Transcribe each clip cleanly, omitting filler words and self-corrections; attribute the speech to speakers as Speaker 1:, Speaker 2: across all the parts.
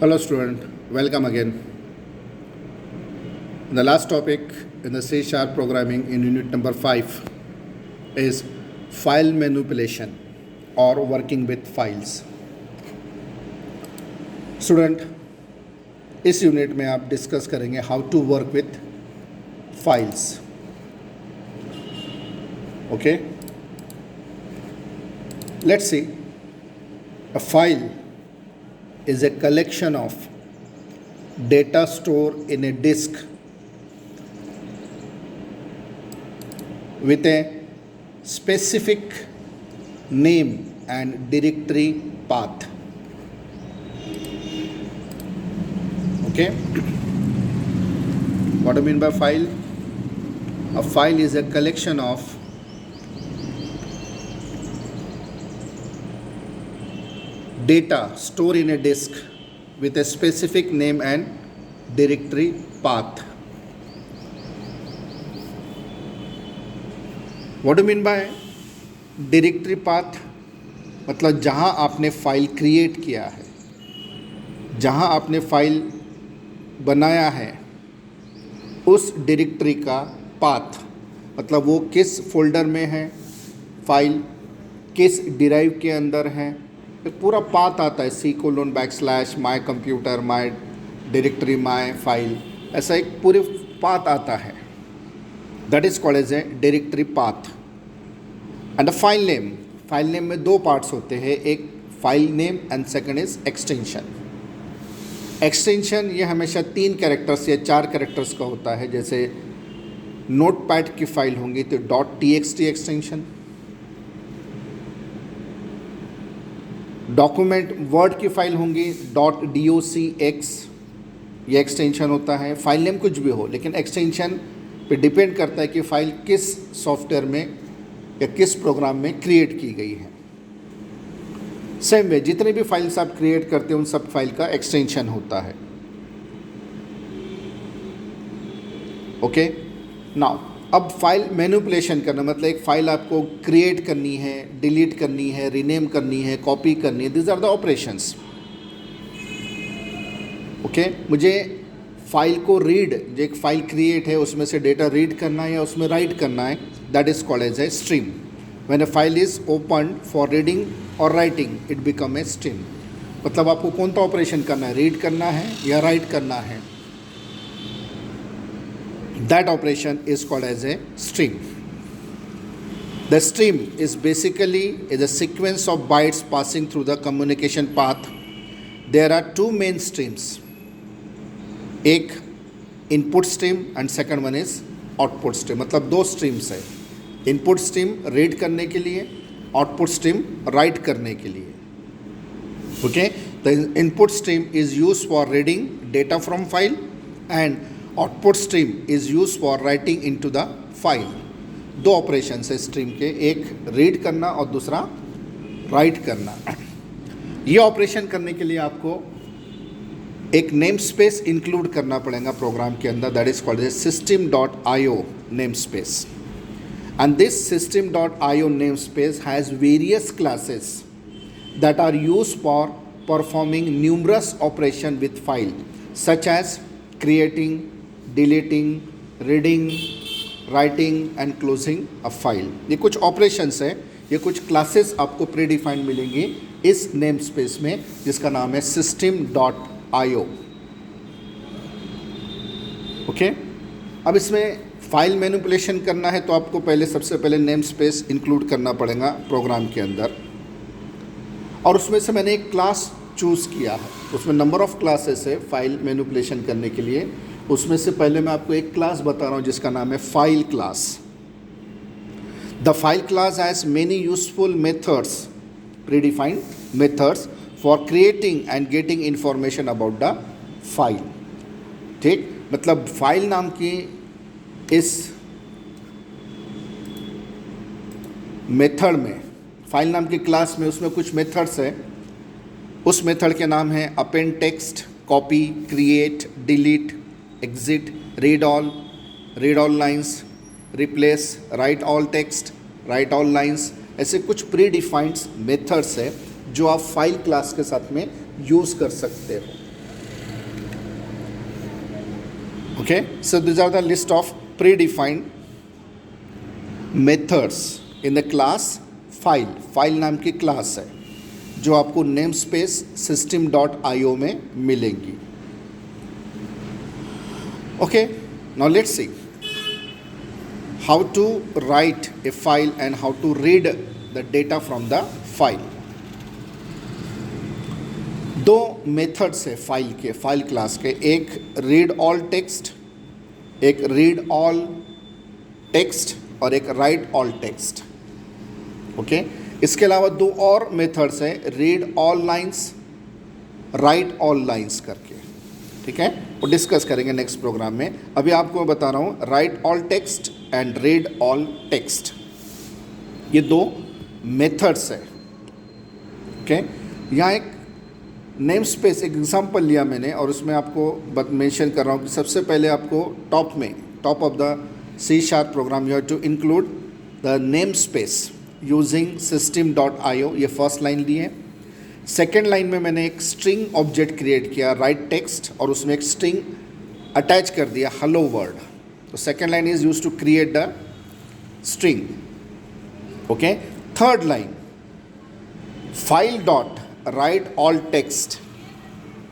Speaker 1: Hello student, welcome again. The last topic in the C# programming in unit number 5 is file manipulation or working with files. Student, इस unit में आप discuss करेंगे how to work with files. Okay? Let's see. A file is a collection of data stored in a disk with a specific name and directory path. Okay? What do I mean by file? A file is a collection of data stored in a disk with a specific name and directory path. What do you mean by directory path? मतलब जहाँ आपने file create किया है, जहाँ आपने file बनाया है, उस डायरेक्टरी का पाथ, मतलब वो किस फोल्डर में है, फाइल किस ड्राइव के अंदर है, एक पूरा पाथ आता है. C:\/ my computer, my directory, my file, ऐसा एक पूरे पाथ आता है. That is called as a directory path. And the file name, file name में दो पार्ट्स होते हैं, एक file name and second is extension. Extension ये हमेशा 3 कैरेक्टर्स या 4 कैरेक्टर्स का होता है. जैसे नोटपैड की फाइल होंगी तो .txt एक्सटेंशन, डॉक्यूमेंट वर्ड की फाइल होंगी .docx, ये एक्सटेंशन होता है. फाइल नेम कुछ भी हो, लेकिन एक्सटेंशन पे डिपेंड करता है कि फ़ाइल किस सॉफ्टवेयर में या किस प्रोग्राम में क्रिएट की गई है. सेम वे जितने भी फाइल्स आप क्रिएट करते हैं उन सब फाइल का एक्सटेंशन होता है. ओके, नाउ अब फाइल मैनिपुलेशन करना मतलब एक फ़ाइल आपको क्रिएट करनी है, डिलीट करनी है, रीनेम करनी है, कॉपी करनी है. This are the operations. Okay, मुझे फाइल को रीड, जो एक फ़ाइल क्रिएट है उसमें से डेटा रीड करना है या उसमें राइट करना है, that is called as a stream. When a file is open for reading और writing it become a stream. मतलब आपको कौन सा ऑपरेशन करना है, रीड करना है या राइट करना है. That operation is called as a stream. The stream is basically a sequence of bytes passing through the communication path. There are 2 main streams. एक input stream and second one is output stream. मतलब 2 streams है. Input stream read करने के लिए, output stream write करने के लिए. Okay? The input stream is used for reading data from file and output stream is use for writing into the file. 2 operation है stream के, एक रीड करना और दूसरा राइट करना. ये ऑपरेशन करने के लिए आपको एक नेम स्पेस इंक्लूड करना पड़ेगा प्रोग्राम के अंदर. That is called as system.io name space. And this system.io name space has various classes that are use for performing numerous operation with file such as creating, deleting, reading, writing and closing a file. ये कुछ operations है, ये कुछ classes आपको pre defined मिलेंगी इस name space में जिसका नाम है system.io. ओके, अब इसमें फाइल मैनिपुलेशन करना है तो आपको सबसे पहले नेम स्पेस इंक्लूड करना पड़ेगा प्रोग्राम के अंदर. और उसमें से मैंने एक क्लास चूज़ किया है, उसमें नंबर ऑफ़ क्लासेस है फाइल मैनिपुलेशन करने के लिए. उसमें से पहले मैं आपको एक क्लास बता रहा हूँ जिसका नाम है file class. The file class has many useful methods, predefined methods for creating and getting information about the file. ठीक, मतलब फाइल नाम की इस मेथड में, फाइल नाम की क्लास में उसमें कुछ मेथड्स है. उस मेथड के नाम है append text, copy, create, delete, exit, read all lines, replace, right all text, right all lines. ऐसे कुछ प्री डिफाइंड मेथड्स है जो आप फाइल क्लास के साथ में यूज़ कर सकते हो. Okay, so these are the list of predefined methods in the class file. File नाम की क्लास है जो आपको नेम स्पेस system.io में मिलेंगी. Okay, now let's see how to write a file and how to read the data from the file. दो methods है file के, फाइल क्लास के, एक रीड ऑल टेक्स्ट, एक रीड ऑल टेक्स्ट और एक राइट ऑल टेक्स्ट. ओके, इसके अलावा दो और मेथड्स है, read all lines, right all lines करके. ठीक है, वो डिस्कस करेंगे नेक्स्ट प्रोग्राम में. अभी आपको बता रहा हूँ right all text and read all text, ये दो मेथड्स है. ओके, यहाँ एक नेम स्पेस एक एग्जांपल लिया मैंने और उसमें आपको मेंशन कर रहा हूँ कि सबसे पहले आपको top of the C# program you have to include the name space using system.io. ये फर्स्ट लाइन ली है. सेकेंड लाइन में मैंने एक स्ट्रिंग ऑब्जेक्ट क्रिएट किया राइट टेक्स्ट और उसमें एक स्ट्रिंग अटैच कर दिया हेलो वर्ड. तो second line is use to create the string. Okay, third line file dot write all text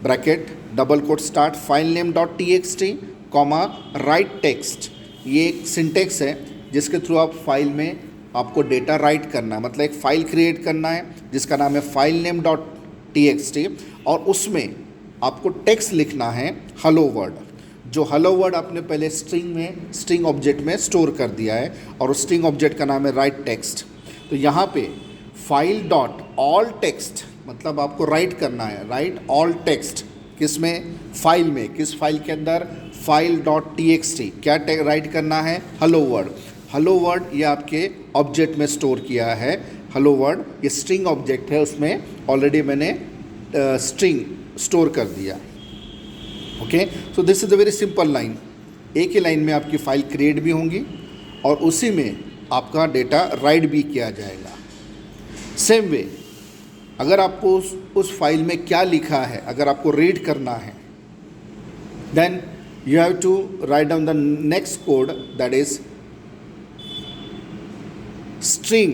Speaker 1: bracket double quote start file name dot txt comma write text. ये एक syntax है जिसके through आप file में आपको data right करना है, मतलब एक फ़ाइल क्रिएट करना है जिसका नाम है फाइल नेम डॉट txt और उसमें आपको टेक्स्ट लिखना है हेलो वर्ड. जो हेलो वर्ड आपने पहले स्ट्रिंग ऑब्जेक्ट में स्टोर कर दिया है और उस स्ट्रिंग ऑब्जेक्ट का नाम है राइट टेक्स्ट. तो यहाँ पे फाइल डॉट ऑल टेक्स्ट मतलब आपको राइट करना है, राइट ऑल टेक्स्ट किस में, फाइल में. किस फाइल के अंदर, फाइल डॉट txt. क्या राइट करना है, हेलो वर्ड. हेलो वर्ड ये आपके ऑब्जेक्ट में स्टोर किया है. हेलो वर्ड ये स्ट्रिंग ऑब्जेक्ट है, उसमें ऑलरेडी मैंने स्ट्रिंग स्टोर कर दिया. Okay, so this is a very simple line. एक ही लाइन में आपकी फ़ाइल क्रिएट भी होंगी और उसी में आपका डेटा राइट भी किया जाएगा. सेम वे अगर आपको उस फाइल में क्या लिखा है अगर आपको रीड करना है, then you have to write down the next code that is string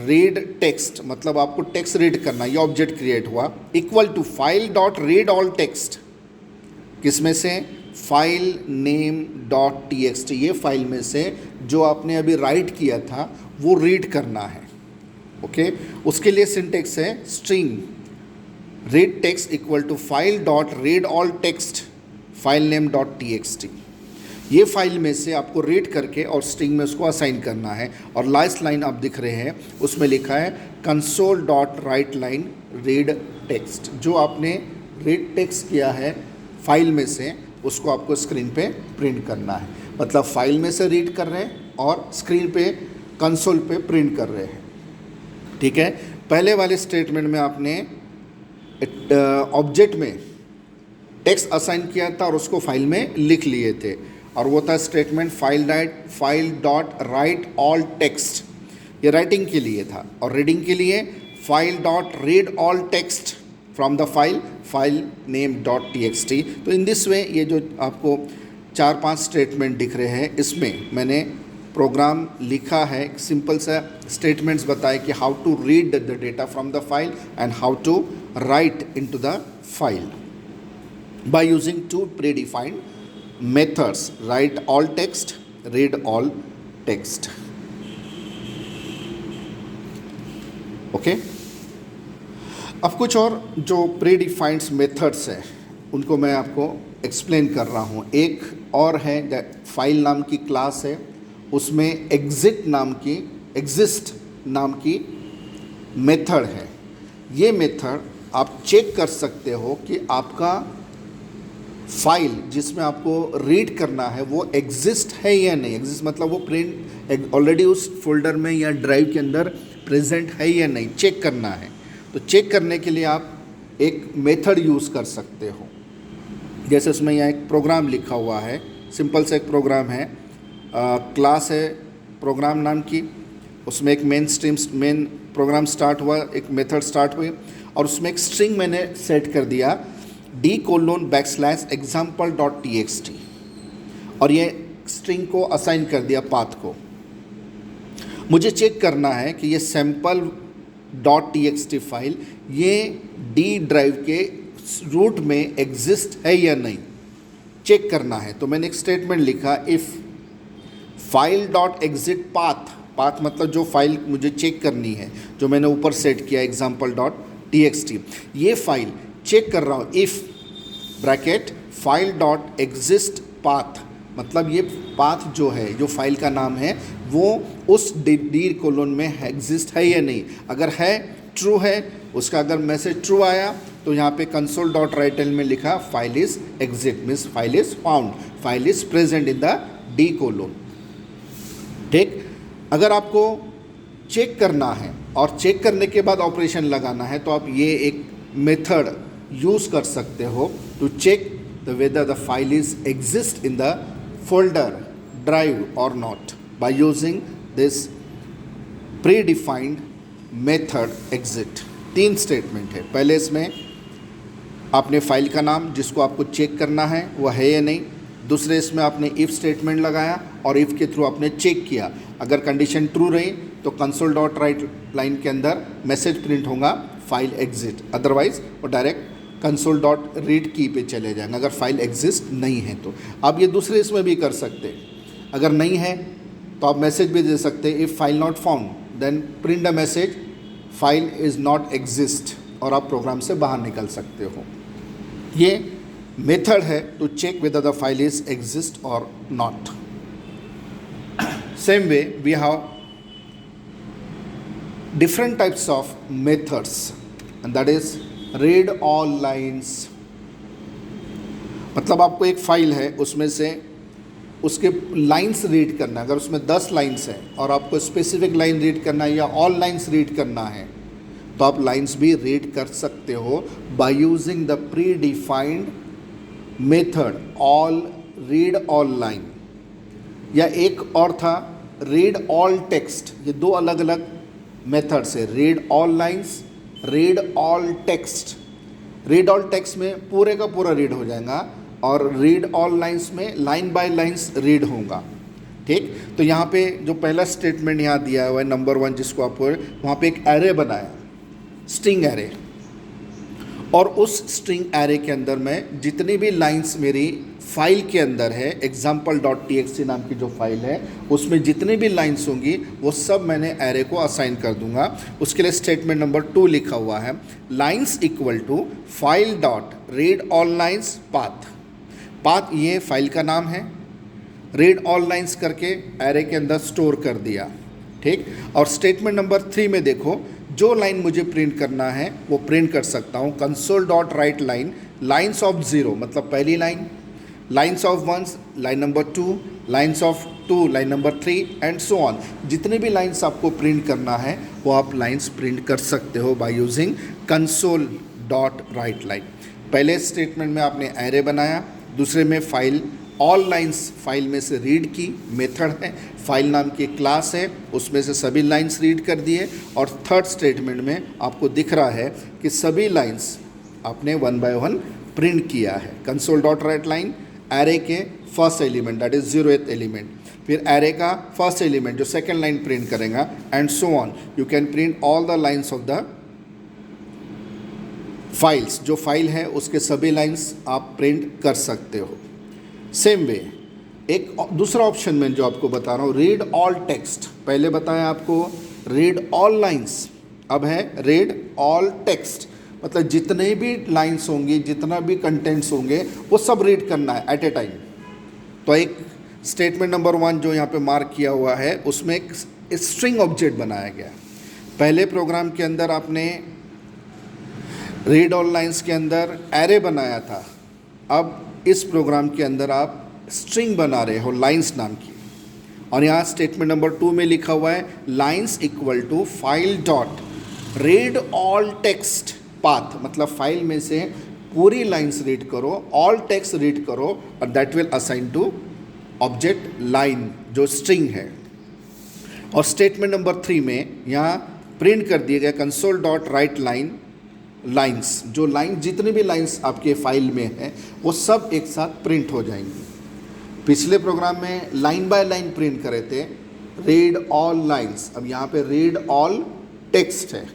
Speaker 1: read text. मतलब आपको टेक्स्ट रीड करना, ये ऑब्जेक्ट क्रिएट हुआ equal to file dot read all text. किस में से, फाइल नेम डॉट txt. ये फाइल में से जो आपने अभी राइट किया था वो रीड करना है. ओके, उसके लिए सिंटेक्स है string read text equal to file dot read all text file name dot txt. ये फाइल में से आपको रीड करके और स्ट्रिंग में उसको असाइन करना है. और लास्ट लाइन आप दिख रहे हैं उसमें लिखा है console dot write line read text. जो आपने रीड टेक्स्ट किया है फाइल में से उसको आपको स्क्रीन पे प्रिंट करना है. मतलब फाइल में से रीड कर रहे हैं और स्क्रीन पे कंसोल पे प्रिंट कर रहे हैं. ठीक है, पहले वाले स्टेटमेंट में आपने ऑब्जेक्ट में टेक्स्ट असाइन किया था और उसको फाइल में लिख लिए थे और वो था statement file dot write all text. ये राइटिंग के लिए था और रीडिंग के लिए file dot read all text from the file name dot txt. तो इन दिस वे ये जो आपको 4-5 स्टेटमेंट दिख रहे हैं इसमें मैंने प्रोग्राम लिखा है. सिंपल सा स्टेटमेंट्स बताए कि how to read the data from the file and how to write into the file by using two predefined methods write all text, read all text. Okay, अब कुछ और जो प्रीडिफाइंड मेथड्स हैं उनको मैं आपको एक्सप्लेन कर रहा हूँ. एक और है फाइल नाम की क्लास है, उसमें एग्जिस्ट नाम की मेथड है. ये मेथड आप चेक कर सकते हो कि आपका फाइल जिसमें आपको रीड करना है वो एग्जिस्ट है या नहीं. एग्जिस्ट मतलब वो प्रिंट ऑलरेडी उस फोल्डर में या ड्राइव के अंदर प्रेजेंट है या नहीं, चेक करना है. तो चेक करने के लिए आप एक मेथड यूज़ कर सकते हो. जैसे उसमें यहाँ एक प्रोग्राम लिखा हुआ है, सिंपल सा एक प्रोग्राम है, क्लास है प्रोग्राम नाम की. उसमें एक मेन प्रोग्राम स्टार्ट हुआ, एक मेथड स्टार्ट हुई और उसमें एक स्ट्रिंग मैंने सेट कर दिया d:\example.txt. और ये स्ट्रिंग को असाइन कर दिया पाथ को। मुझे चेक करना है कि ये sample.txt फाइल ये डी ड्राइव के रूट में एग्जिस्ट है या नहीं, चेक करना है। तो मैंने एक स्टेटमेंट लिखा, if file dot exit path, path मतलब जो फाइल मुझे चेक करनी है, जो मैंने ऊपर सेट किया example.txt, ये फाइल चेक कर रहा हूँ। If bracket file dot exist path, मतलब ये पाथ जो है, जो फाइल का नाम है, वो उस डी कोलोन में एग्जिस्ट है या नहीं। अगर है, ट्रू है, उसका अगर मैसेज ट्रू आया तो यहाँ पे कंसोल डॉट राइटल में लिखा file is exit, means file is found, file is present in the D colon. ठीक, अगर आपको चेक करना है और चेक करने के बाद ऑपरेशन लगाना है तो आप ये एक मेथड यूज़ कर सकते हो to check the whether the file is exist in the folder drive और not by using this predefined method exit। 3 स्टेटमेंट है। पहले इसमें आपने फाइल का नाम जिसको आपको चेक करना है वह है या नहीं, दूसरे इसमें आपने इफ़ स्टेटमेंट लगाया और इफ़ के थ्रू आपने चेक किया, अगर कंडीशन ट्रू रही तो कंसोल डॉट राइट लाइन के अंदर मैसेज प्रिंट होगा फाइल एग्जिट, अदरवाइज वो डायरेक्ट कंसोल डॉट रीड की पे चले जाएंगे अगर फाइल एग्जिस्ट नहीं है तो। आप ये दूसरे इसमें भी कर सकते हैं, अगर नहीं है तो आप मैसेज भी दे सकते हैं, if file not found then print a message file is not exist, और आप प्रोग्राम से बाहर निकल सकते हो। ये मेथड है to check whether the file is exist और not. Same way we have different types of methods and that is read all lines. मतलब आपको एक फाइल है, उसमें से उसके लाइंस रीड करना है, अगर उसमें 10 लाइंस हैं और आपको स्पेसिफिक लाइन रीड करना है या ऑल लाइंस रीड करना है तो आप लाइंस भी रीड कर सकते हो by using the pre defined method all read all line. या एक और था रीड ऑल टेक्स्ट। ये 2 अलग अलग मेथड्स है, read all lines, read all text. Read all text में पूरे का पूरा रीड हो जाएगा और रीड ऑल लाइंस में लाइन बाय लाइंस रीड होगा। ठीक, तो यहाँ पे जो पहला स्टेटमेंट यहाँ दिया हुआ है नंबर 1 जिसको आप वहाँ पे एक एरे बनाया, स्ट्रिंग एरे, और उस स्ट्रिंग एरे के अंदर मैं जितनी भी लाइंस मेरी फाइल के अंदर है example.txt नाम की जो फाइल है उसमें जितनी भी लाइंस होंगी वो सब मैंने एरे को असाइन कर दूंगा। उसके लिए स्टेटमेंट नंबर 2 लिखा हुआ है, lines equal to file dot read all lines path. Path ये फाइल का नाम है, रीड ऑल लाइंस करके एरे के अंदर स्टोर कर दिया। ठीक, और स्टेटमेंट नंबर 3 में देखो जो लाइन मुझे प्रिंट करना है वो प्रिंट कर सकता हूँ, console dot write line lines of 0 मतलब पहली line, lines of 1 line number 2, lines of 2 line number 3 and so on. जितने भी लाइन्स आपको प्रिंट करना है वो आप लाइन्स प्रिंट कर सकते हो by using console dot write line. पहले स्टेटमेंट में आपने एरे बनाया, दूसरे में फाइल ऑल लाइंस फाइल में से रीड की मेथड है, फाइल नाम की क्लास है, उसमें से सभी लाइंस रीड कर दिए, और थर्ड स्टेटमेंट में आपको दिख रहा है कि सभी लाइंस आपने 1 बाय 1 प्रिंट किया है। Console dot write line array के first element that is 0th element, फिर एरे का फर्स्ट एलिमेंट जो सेकेंड लाइन प्रिंट करेगा and so on. You can print all the lines of the files, जो file है उसके सभी लाइंस आप प्रिंट कर सकते हो। सेम वे एक दूसरा ऑप्शन में जो आपको बता रहा हूँ, रीड ऑल टेक्स्ट। पहले बताया आपको रीड ऑल लाइंस, अब है रीड ऑल टेक्स्ट, मतलब जितने भी लाइंस होंगी, जितना भी कंटेंट्स होंगे वो सब रीड करना है एट ए टाइम। तो एक स्टेटमेंट नंबर 1 जो यहाँ पे मार्क किया हुआ है उसमें एक स्ट्रिंग ऑब्जेक्ट बनाया गया। पहले प्रोग्राम के अंदर आपने रीड ऑल लाइंस के अंदर एरे बनाया था, अब इस प्रोग्राम के अंदर आप स्ट्रिंग बना रहे हो लाइंस नाम की, और यहाँ स्टेटमेंट नंबर 2 में लिखा हुआ है lines equal to file dot read all text path, मतलब फाइल में से पूरी लाइंस रीड करो, ऑल टेक्स्ट रीड करो, और that will assign to object line जो स्ट्रिंग है। और स्टेटमेंट नंबर 3 में यहाँ प्रिंट कर दिया गया console dot write line lines, जो लाइन जितनी भी लाइंस आपके फाइल में है वो सब एक साथ प्रिंट हो जाएंगी। पिछले प्रोग्राम में लाइन बाय लाइन प्रिंट करे थे, रीड ऑल लाइन्स, अब यहाँ पे रीड ऑल टेक्स्ट है,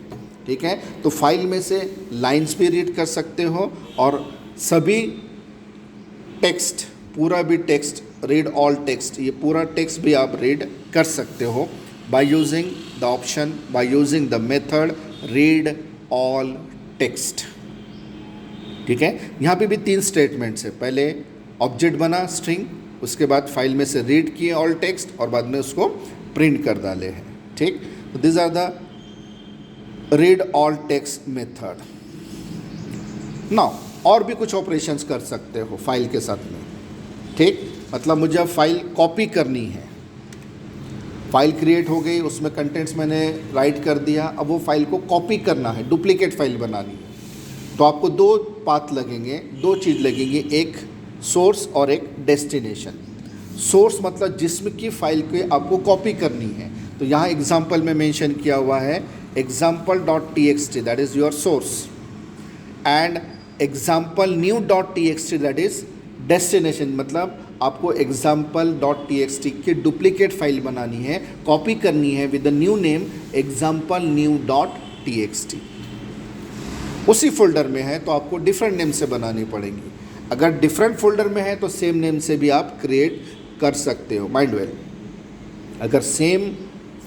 Speaker 1: ठीक है। तो फाइल में से लाइन्स भी रीड कर सकते हो और सभी टेक्स्ट, पूरा भी टेक्स्ट, रीड ऑल टेक्स्ट, ये पूरा टेक्स्ट भी आप रीड कर सकते हो by using the option, by using the method read all text, ठीक है। यहाँ पे भी 3 स्टेटमेंट्स है, पहले ऑब्जेक्ट बना स्ट्रिंग, उसके बाद फाइल में से रीड किए ऑल टेक्स्ट और बाद में उसको प्रिंट कर डाले हैं, ठीक। तो this are the read all text method. Now और भी कुछ ऑपरेशंस कर सकते हो फाइल के साथ में, ठीक। मतलब मुझे अब फाइल कॉपी करनी है, फाइल क्रिएट हो गई, उसमें कंटेंट्स मैंने राइट कर दिया, अब वो फाइल को कॉपी करना है, डुप्लीकेट फाइल बनानी है। तो आपको 2 पाथ लगेंगे, 2 चीज़ लगेंगी, एक सोर्स और एक डेस्टिनेशन। सोर्स मतलब जिसमें की फाइल को आपको कॉपी करनी है, तो यहाँ एग्जाम्पल में मेंशन किया हुआ है example.txt, that is your source, and example new.txt, that is destination. मतलब आपको example.txt की डुप्लीकेट फाइल बनानी है, कॉपी करनी है with the new name example new.txt। उसी फोल्डर में है तो आपको डिफरेंट नेम से बनानी पड़ेगी। अगर डिफरेंट फोल्डर में है तो सेम नेम से भी आप क्रिएट कर सकते हो, माइंड वेल। अगर सेम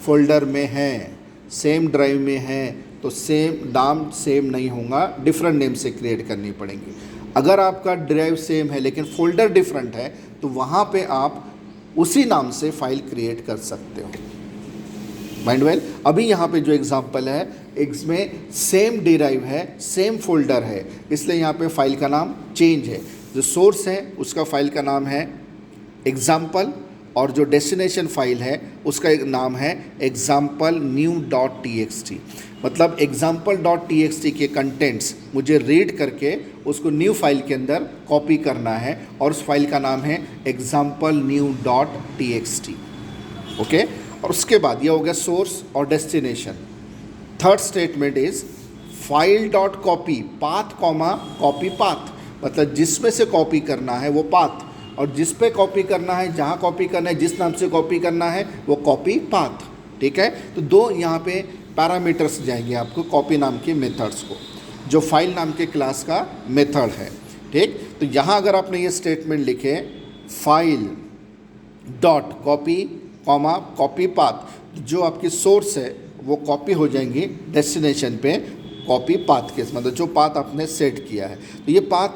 Speaker 1: फोल्डर में है, सेम ड्राइव में है, तो सेम नाम सेम नहीं होगा, डिफरेंट नेम से क्रिएट करनी पड़ेगी। अगर आपका ड्राइव सेम है लेकिन फोल्डर डिफरेंट है तो वहाँ पे आप उसी नाम से फाइल क्रिएट कर सकते हो, माइंड वेल। अभी यहाँ पे जो एग्जांपल है, इसमें सेम ड्राइव है, सेम फोल्डर है, इसलिए यहाँ पे फाइल का नाम चेंज है। जो सोर्स है उसका फाइल का नाम है एग्जाम्पल और जो डेस्टिनेशन फाइल है उसका एक नाम है example new.txt। मतलब example.txt के कंटेंट्स मुझे रीड करके उसको न्यू फाइल के अंदर कॉपी करना है और उस फाइल का नाम है example new.txt, ओके। और उसके बाद ये हो गया सोर्स और destination. Third statement is file dot copy path comma copy path, मतलब जिसमें से कॉपी करना है वो पाथ, और जिस पे कॉपी करना है, जहाँ कॉपी करना है, जिस नाम से कॉपी करना है वो कॉपी पाथ, ठीक है। तो 2 यहाँ पे पैरामीटर्स जाएंगे आपको कॉपी नाम के मेथड्स को, जो फाइल नाम के क्लास का मेथड है, ठीक। तो यहाँ अगर आपने ये स्टेटमेंट लिखे file dot copy comma copy path, जो आपकी सोर्स है वो कॉपी हो जाएंगी डेस्टिनेशन पे कॉपी पाथ के, मतलब जो पाथ आपने सेट किया है। तो ये पाथ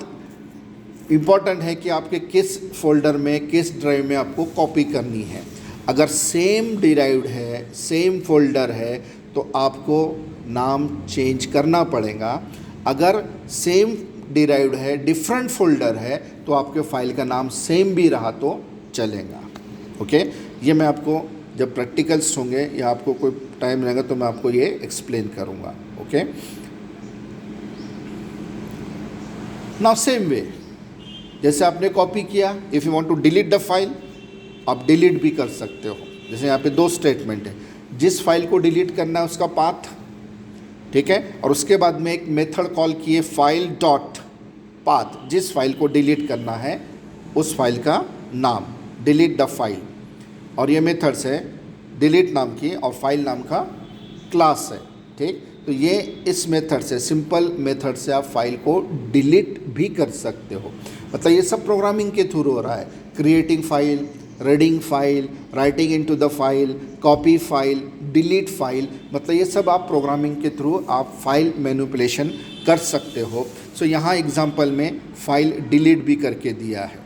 Speaker 1: इम्पॉर्टेंट है कि आपके किस फोल्डर में, किस ड्राइव में आपको कॉपी करनी है। अगर सेम डिराइव्ड है, सेम फोल्डर है, तो आपको नाम चेंज करना पड़ेगा। अगर सेम डिराइव्ड है, डिफरेंट फोल्डर है, तो आपके फाइल का नाम सेम भी रहा तो चलेगा, ओके। ये मैं आपको जब प्रैक्टिकल्स होंगे या आपको कोई टाइम रहेगा तो मैं आपको ये एक्सप्लेन करूँगा, ओके। नाउ सेम वे, जैसे आपने कॉपी किया, if you want to delete the file, आप डिलीट भी कर सकते हो। जैसे यहाँ पे 2 स्टेटमेंट है, जिस फाइल को डिलीट करना है उसका पाथ, ठीक है, और उसके बाद में एक मेथड कॉल किए फाइल डॉट पाथ, जिस फाइल को डिलीट करना है उस फाइल का नाम, डिलीट द फाइल, और ये मेथड्स है डिलीट नाम की और फाइल नाम का क्लास है, ठीक। तो ये इस मेथड से, सिंपल मेथड से आप फाइल को डिलीट भी कर सकते हो। मतलब ये सब प्रोग्रामिंग के थ्रू हो रहा है, creating file, reading file, writing into the file, copy file, delete file, मतलब ये सब आप प्रोग्रामिंग के थ्रू आप फाइल मैनिपुलेशन कर सकते हो। सो यहाँ एग्जांपल में फाइल डिलीट भी करके दिया है,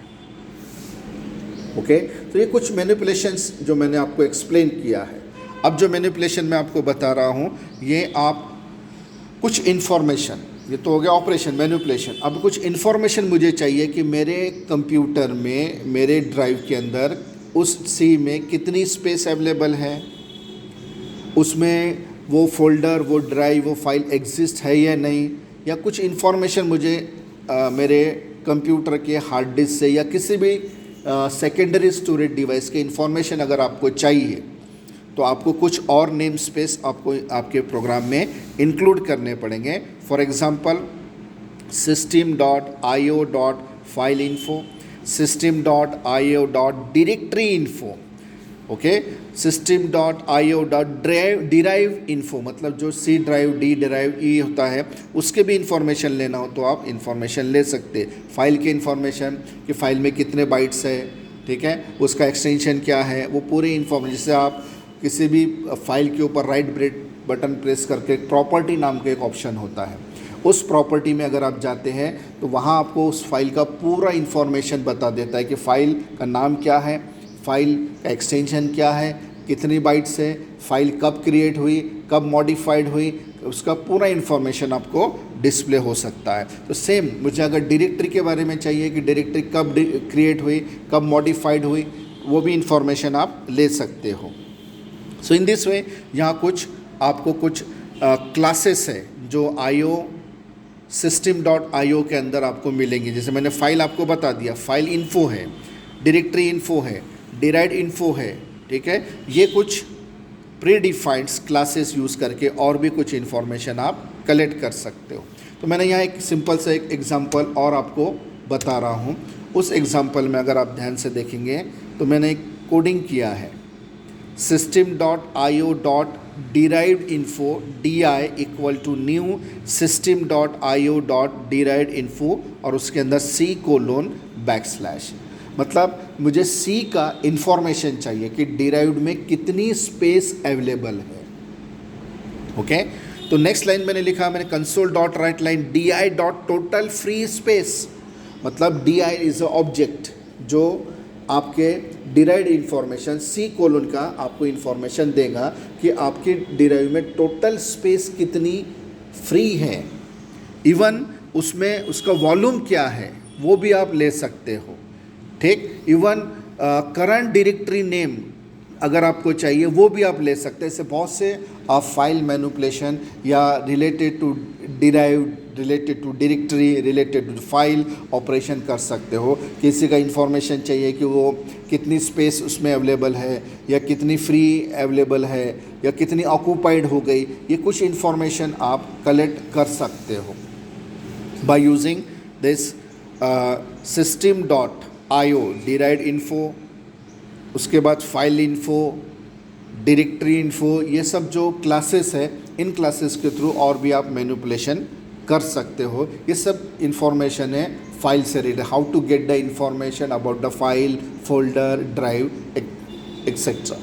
Speaker 1: ओके। तो ये कुछ मैनिपुलेशंस जो मैंने आपको एक्सप्लेन किया है। अब जो मैनिपुलेशन मैं आपको बता रहा हूँ, ये आप कुछ इन्फॉर्मेशन, ये तो हो गया ऑपरेशन मैनिपुलेशन। अब कुछ इन्फॉर्मेशन मुझे चाहिए कि मेरे कंप्यूटर में, मेरे ड्राइव के अंदर उस सी में कितनी स्पेस अवेलेबल है, उसमें वो फोल्डर, वो ड्राइव, वो फाइल एग्जिस्ट है या नहीं, या कुछ इन्फॉर्मेशन मुझे मेरे कंप्यूटर के हार्ड डिस्क से या किसी भी सेकेंडरी स्टोरेज डिवाइस के इन्फॉर्मेशन अगर आपको चाहिए, तो आपको कुछ और नेम स्पेस आपको आपके प्रोग्राम में इंक्लूड करने पड़ेंगे। For example system.io.fileinfo, system.io.directory.info, okay, system.io.derive.info, मतलब जो C drive, D drive, E होता है उसके भी इंफॉर्मेशन लेना हो तो आप इंफॉर्मेशन ले सकते हैं। फाइल के इंफॉर्मेशन कि फाइल में कितने बाइट्स है, ठीक है, उसका एक्सटेंशन क्या है, वो पूरी इंफॉर्मेशन। जैसे आप किसी भी फाइल के ऊपर राइट बटन प्रेस करके प्रॉपर्टी नाम का एक ऑप्शन होता है, उस प्रॉपर्टी में अगर आप जाते हैं तो वहाँ आपको उस फाइल का पूरा इंफॉर्मेशन बता देता है कि फ़ाइल का नाम क्या है, फ़ाइल का एक्सटेंशन क्या है, कितनी बाइट्स है, फ़ाइल कब क्रिएट हुई, कब मॉडिफाइड हुई, उसका पूरा इंफॉर्मेशन आपको डिस्प्ले हो सकता है। तो सेम मुझे अगर डायरेक्टरी के बारे में चाहिए कि डायरेक्टरी कब क्रिएट हुई, कब मॉडिफाइड हुई, वो भी इंफॉर्मेशन आप ले सकते हो। सो इन दिस वे यहाँ कुछ आपको कुछ क्लासेस है जो system.io के अंदर आपको मिलेंगी। जैसे मैंने फ़ाइल आपको बता दिया, फ़ाइल इन्फो है, डायरेक्टरी इन्फो है, डिराइव्ड इन्फो है, ठीक है। ये कुछ प्री डिफाइंड क्लासेस यूज़ करके और भी कुछ इन्फॉर्मेशन आप कलेक्ट कर सकते हो। तो मैंने यहाँ एक सिंपल सा एक एग्जांपल और आपको बता रहा हूँ। उस एग्जांपल में अगर आप ध्यान से देखेंगे तो मैंने एक कोडिंग किया है, system.io.derived.info di equal to new system.io.derived.info और उसके अंदर C:\\, मतलब मुझे C का इंफॉर्मेशन चाहिए कि डिराइव्ड में कितनी स्पेस अवेलेबल है, ओके। तो नेक्स्ट लाइन मैंने लिखा, मैंने console.writeLine di.total फ्री स्पेस, मतलब di इज़ अ ऑब्जेक्ट जो आपके डिराइव्ड इंफॉर्मेशन C:\, का आपको इंफॉर्मेशन देगा कि आपके डिराइव में टोटल स्पेस कितनी फ्री है, इवन उसमें उसका वॉल्यूम क्या है वो भी आप ले सकते हो, ठीक। इवन करंट डायरेक्टरी नेम अगर आपको चाहिए वो भी आप ले सकते हैं। ऐसे बहुत से आप फाइल मैनिपुलेशन या related to drive, related to directory, related to file operation कर सकते हो। किसी का इंफॉर्मेशन चाहिए कि वो कितनी स्पेस उसमें अवेलेबल है या कितनी फ्री अवेलेबल है या कितनी ऑक्यूपाइड हो गई, ये कुछ इंफॉर्मेशन आप कलेक्ट कर सकते हो by using this system.io derived info, उसके बाद फाइल इन्फो, डायरेक्टरी इन्फो, ये सब जो क्लासेस है इन क्लासेस के थ्रू और भी आप मैनिपुलेशन कर सकते हो। ये सब इंफॉर्मेशन है फाइल से रिलेटेड, how to get the information about the file, folder, drive etcetera,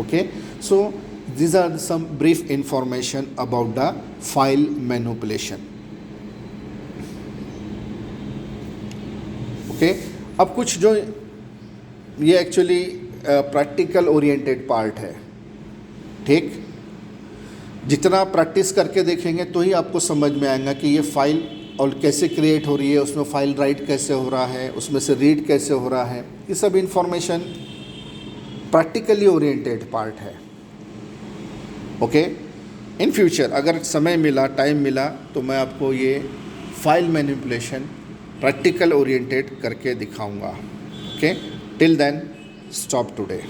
Speaker 1: okay. So these are some brief information about the file manipulation, okay. अब कुछ जो ये एक्चुअली प्रैक्टिकल ओरिएंटेड पार्ट है, ठीक। जितना प्रैक्टिस करके देखेंगे तो ही आपको समझ में आएगा कि ये फाइल और कैसे क्रिएट हो रही है, उसमें फाइल राइट कैसे हो रहा है, उसमें से रीड कैसे हो रहा है, ये सब इंफॉर्मेशन प्रैक्टिकली ओरिएंटेड पार्ट है, ओके। इन फ्यूचर अगर समय मिला, टाइम मिला तो मैं आपको ये फाइल मैनिपुलेशन प्रैक्टिकल ओरिएंटेड करके दिखाऊंगा, okay. Till then stop today.